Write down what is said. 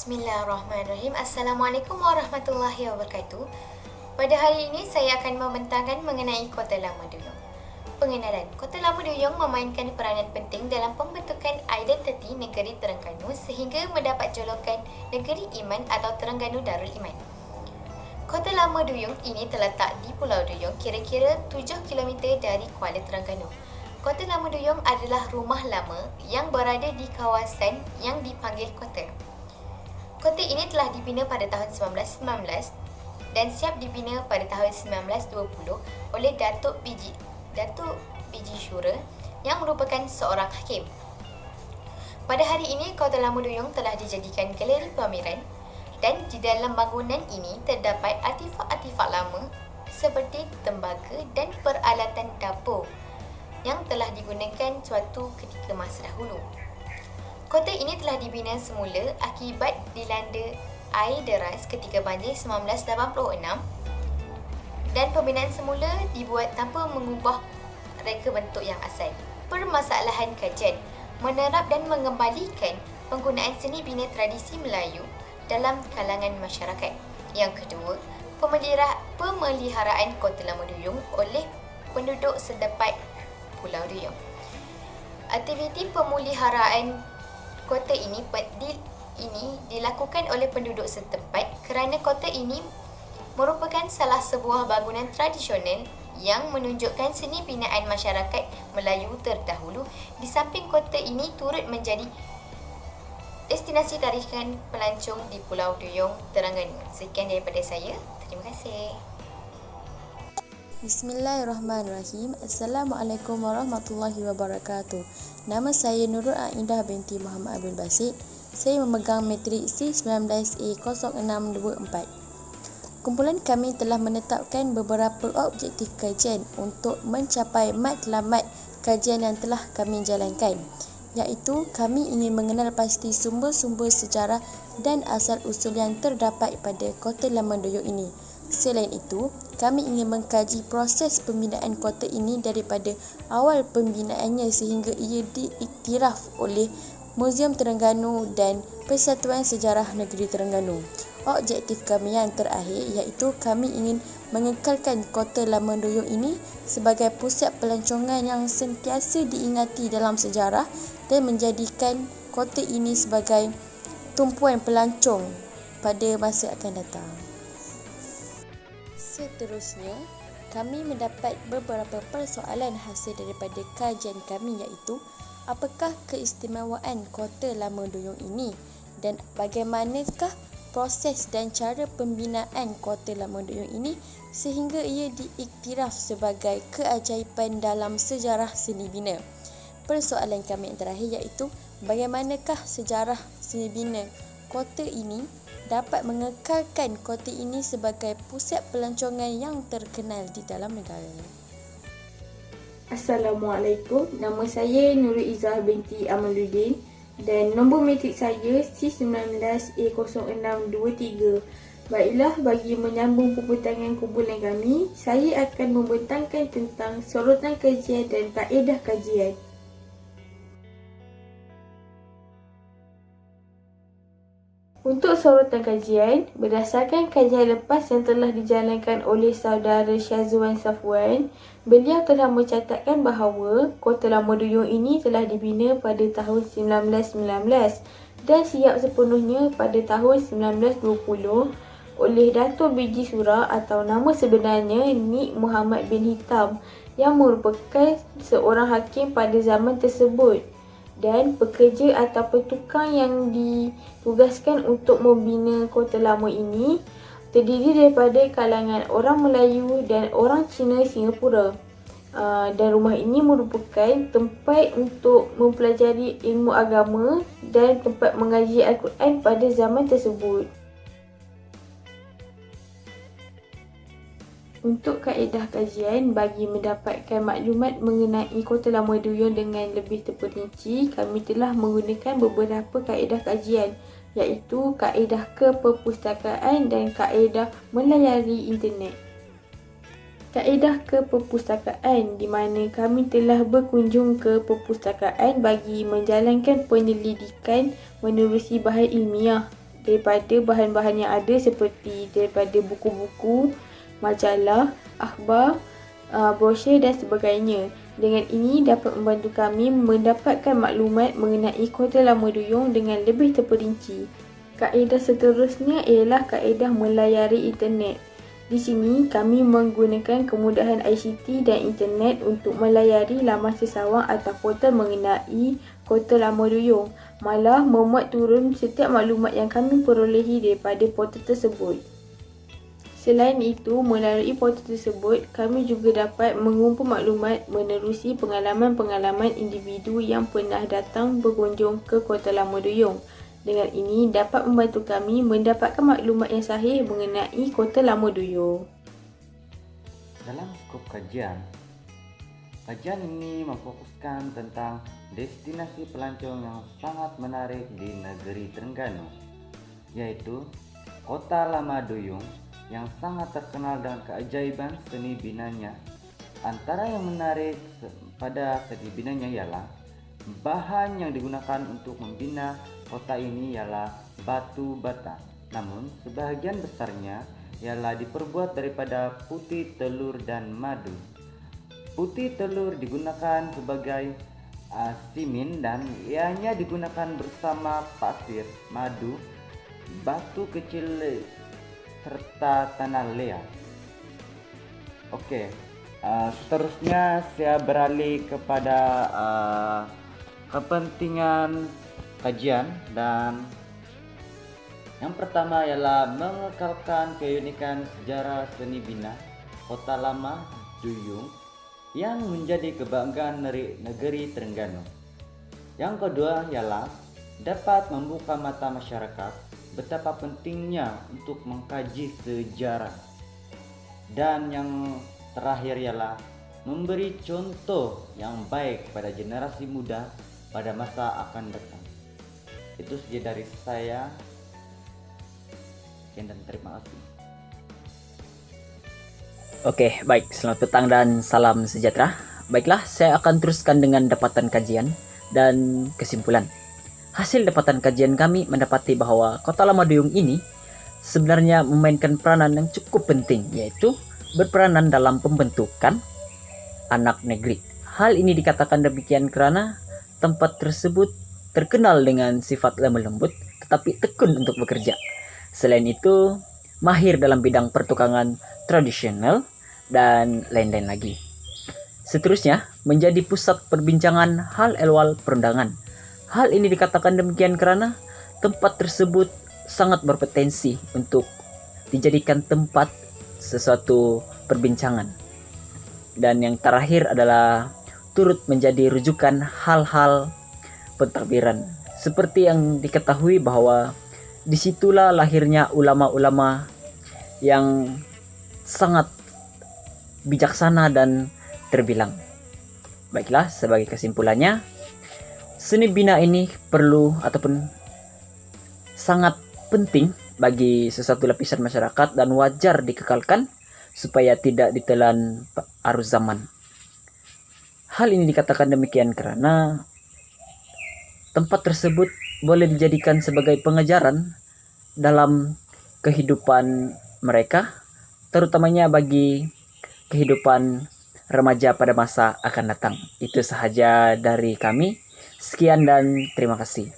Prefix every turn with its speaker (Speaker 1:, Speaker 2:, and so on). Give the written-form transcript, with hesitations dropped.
Speaker 1: Bismillahirrahmanirrahim. Assalamualaikum warahmatullahi wabarakatuh. Pada hari ini saya akan membentangkan mengenai Kota Lama Duyung. Pengenalan. Kota Lama Duyung memainkan peranan penting dalam pembentukan identiti negeri Terengganu sehingga mendapat julukan Negeri Iman atau Terengganu Darul Iman. Kota Lama Duyung ini terletak di Pulau Duyung kira-kira 7 km dari Kuala Terengganu. Kota Lama Duyung adalah rumah lama yang berada di kawasan yang dipanggil kota. Kota ini telah dibina pada tahun 1919 dan siap dibina pada tahun 1920 oleh Datuk Biji Syura yang merupakan seorang hakim. Pada hari ini, Kota Lama Duyung telah dijadikan galeri pameran dan di dalam bangunan ini terdapat artifak-artifak lama seperti tembaga dan peralatan dapur yang telah digunakan suatu ketika masa dahulu. Kota ini telah dibina semula akibat dilanda air deras ketika banjir 1986 dan pembinaan semula dibuat tanpa mengubah reka bentuk yang asal. Permasalahan kajian menerap dan mengembalikan penggunaan seni bina tradisi Melayu dalam kalangan masyarakat. Yang kedua, pemeliharaan Kota Lama Duyung oleh penduduk setempat Pulau Duyung. Aktiviti pemeliharaan kota ini dilakukan oleh penduduk setempat kerana kota ini merupakan salah sebuah bangunan tradisional yang menunjukkan seni binaan masyarakat Melayu terdahulu. Di samping kota ini turut menjadi destinasi tarikan pelancong di Pulau Duyung, Terengganu. Sekian daripada saya. Terima kasih.
Speaker 2: Bismillahirrahmanirrahim. Assalamualaikum warahmatullahi wabarakatuh. Nama saya Nurul Aindah binti Muhammad Abdul Basit. Saya memegang matrik C19A0624. Kumpulan kami telah menetapkan beberapa objektif kajian untuk mencapai matlamat kajian yang telah kami jalankan, iaitu kami ingin mengenal pasti sumber-sumber sejarah dan asal-usul yang terdapat pada Kota Lama Duyung ini. Selain itu, kami ingin mengkaji proses pembinaan kota ini daripada awal pembinaannya sehingga ia diiktiraf oleh Muzium Terengganu dan Persatuan Sejarah Negeri Terengganu. Objektif kami yang terakhir iaitu kami ingin mengekalkan Kota Lama Duyung ini sebagai pusat pelancongan yang sentiasa diingati dalam sejarah dan menjadikan kota ini sebagai tumpuan pelancong pada masa akan datang. Seterusnya, kami mendapat beberapa persoalan hasil daripada kajian kami iaitu apakah keistimewaan Kota Lama Duyung ini dan bagaimanakah proses dan cara pembinaan Kota Lama Duyung ini sehingga ia diiktiraf sebagai keajaiban dalam sejarah seni bina. Persoalan kami yang terakhir iaitu bagaimanakah sejarah seni bina kota ini dapat mengekalkan kota ini sebagai pusat pelancongan yang terkenal di dalam negara.
Speaker 3: Assalamualaikum, nama saya Nurul Izzah binti Amaluddin dan nombor matrik saya C19A0623. Baiklah, bagi menyambung pembentangan kumpulan kami, saya akan membentangkan tentang sorotan kajian dan kaedah kajian. Untuk sorotan kajian, berdasarkan kajian lepas yang telah dijalankan oleh saudara Syazwan Safwan, beliau telah mencatatkan bahawa Kota Lama Duyung ini telah dibina pada tahun 1919 dan siap sepenuhnya pada tahun 1920 oleh Datuk Biji Syura atau nama sebenarnya Nik Muhammad bin Hitam yang merupakan seorang hakim pada zaman tersebut. Dan pekerja atau tukang yang ditugaskan untuk membina Kota Lama ini terdiri daripada kalangan orang Melayu dan orang Cina Singapura. Dan rumah ini merupakan tempat untuk mempelajari ilmu agama dan tempat mengaji Al-Quran pada zaman tersebut. Untuk kaedah kajian, bagi mendapatkan maklumat mengenai Kota Lama Duyung dengan lebih terperinci, kami telah menggunakan beberapa kaedah kajian, iaitu kaedah keperpustakaan dan kaedah melayari internet. Kaedah keperpustakaan, di mana kami telah berkunjung ke perpustakaan bagi menjalankan penyelidikan menerusi bahan ilmiah daripada bahan-bahan yang ada seperti daripada buku-buku, majalah, akhbar, brosur dan sebagainya. Dengan ini dapat membantu kami mendapatkan maklumat mengenai Kota Lama Duyung dengan lebih terperinci. Kaedah seterusnya ialah kaedah melayari internet. Di sini kami menggunakan kemudahan ICT dan internet untuk melayari laman sesawang atau portal mengenai Kota Lama Duyung, malah memuat turun setiap maklumat yang kami perolehi daripada portal tersebut. Selain itu, melalui portal tersebut, kami juga dapat mengumpul maklumat menerusi pengalaman-pengalaman individu yang pernah datang berkunjung ke Kota Lama Duyung. Dengan ini dapat membantu kami mendapatkan maklumat yang sahih mengenai Kota Lama Duyung.
Speaker 4: Dalam skop kajian ini memfokuskan tentang destinasi pelancong yang sangat menarik di negeri Terengganu, yaitu Kota Lama Duyung yang sangat terkenal dengan keajaiban seni binanya. Antara yang menarik pada seni binanya ialah bahan yang digunakan untuk membina kota ini ialah batu bata. Namun sebahagian besarnya ialah diperbuat daripada putih telur dan madu. Putih telur digunakan sebagai simen dan ianya digunakan bersama pasir, madu, batu kecil serta tanah liat. Seterusnya saya beralih kepada kepentingan kajian, dan yang pertama ialah mengekalkan keunikan sejarah seni bina Kota Lama Duyung yang menjadi kebanggaan negeri Terengganu. Yang kedua ialah dapat membuka mata masyarakat betapa pentingnya untuk mengkaji sejarah. Dan yang terakhir ialah memberi contoh yang baik pada generasi muda pada masa akan datang. Itu saja dari saya. Sekian dan terima kasih.
Speaker 5: Oke, baik. Selamat petang dan salam sejahtera. Baiklah, saya akan teruskan dengan dapatan kajian dan kesimpulan. Hasil dapatan kajian kami mendapati bahwa Kota Lama Duyung ini sebenarnya memainkan peranan yang cukup penting, yaitu berperanan dalam pembentukan anak negeri. Hal ini dikatakan demikian karena tempat tersebut terkenal dengan sifat lemah lembut tetapi tekun untuk bekerja. Selain itu, mahir dalam bidang pertukangan tradisional dan lain-lain lagi. Seterusnya, menjadi pusat perbincangan hal ehwal perundangan. Hal ini dikatakan demikian karena tempat tersebut sangat berpotensi untuk dijadikan tempat sesuatu perbincangan. Dan yang terakhir adalah turut menjadi rujukan hal-hal pentadbiran. Seperti yang diketahui bahwa disitulah lahirnya ulama-ulama yang sangat bijaksana dan terbilang. Baiklah, sebagai kesimpulannya, seni bina ini perlu ataupun sangat penting bagi sesuatu lapisan masyarakat dan wajar dikekalkan supaya tidak ditelan arus zaman. Hal ini dikatakan demikian karena tempat tersebut boleh dijadikan sebagai pengajaran dalam kehidupan mereka, terutamanya bagi kehidupan remaja pada masa akan datang. Itu sahaja dari kami. Sekian dan terima kasih.